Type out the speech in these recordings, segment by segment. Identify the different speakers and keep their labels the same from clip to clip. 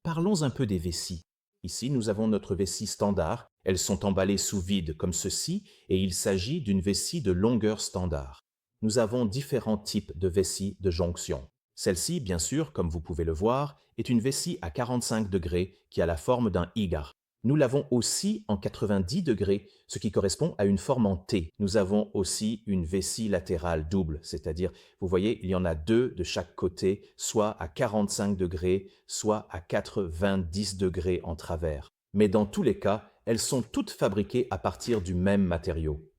Speaker 1: Parlons un peu des vessies. Ici, nous avons notre vessie standard. Elles sont emballées sous vide comme ceci et il s'agit d'une vessie de longueur standard. Nous avons différents types de vessies de jonction. Celle-ci, bien sûr, comme vous pouvez le voir, est une vessie à 45 degrés qui a la forme d'un hígare. Nous l'avons aussi en 90 degrés, ce qui correspond à une forme en T. Nous avons aussi une vessie latérale double, c'est-à-dire, vous voyez, il y en a deux de chaque côté, soit à 45 degrés, soit à 90 degrés en travers. Mais dans tous les cas, elles sont toutes fabriquées à partir du même matériau.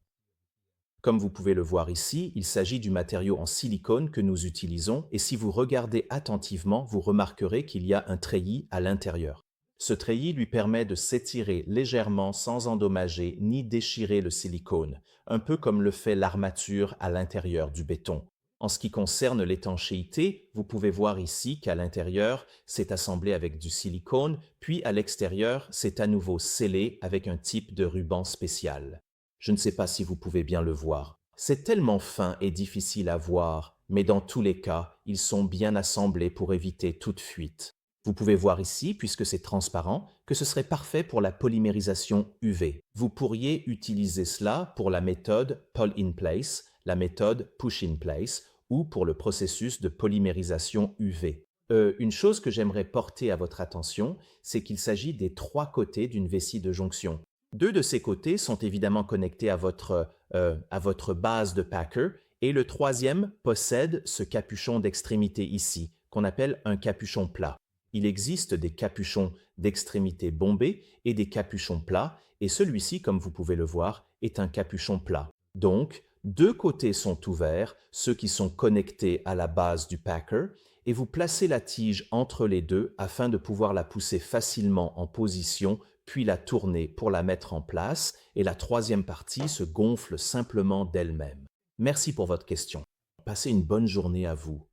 Speaker 1: Comme vous pouvez le voir ici, il s'agit du matériau en silicone que nous utilisons et si vous regardez attentivement, vous remarquerez qu'il y a un treillis à l'intérieur. Ce treillis lui permet de s'étirer légèrement sans endommager ni déchirer le silicone, un peu comme le fait l'armature à l'intérieur du béton. En ce qui concerne l'étanchéité, vous pouvez voir ici qu'à l'intérieur, c'est assemblé avec du silicone, puis à l'extérieur, c'est à nouveau scellé avec un type de ruban spécial. Je ne sais pas si vous pouvez bien le voir. C'est tellement fin et difficile à voir, mais dans tous les cas, ils sont bien assemblés pour éviter toute fuite. Vous pouvez voir ici, puisque c'est transparent, que ce serait parfait pour la polymérisation UV. Vous pourriez utiliser cela pour la méthode Pull in Place, la méthode Push in Place, ou pour le processus de polymérisation UV. Une chose que j'aimerais porter à votre attention, c'est qu'il s'agit des trois côtés d'une vessie de jonction. Deux de ces côtés sont évidemment connectés à votre base de Packer et le troisième possède ce capuchon d'extrémité ici, qu'on appelle un capuchon plat. Il existe des capuchons d'extrémité bombés et des capuchons plats et celui-ci, comme vous pouvez le voir, est un capuchon plat. Donc, deux côtés sont ouverts, ceux qui sont connectés à la base du Packer, et vous placez la tige entre les deux afin de pouvoir la pousser facilement en position puis la tourner pour la mettre en place, et la troisième partie se gonfle simplement d'elle-même. Merci pour votre question. Passez une bonne journée à vous.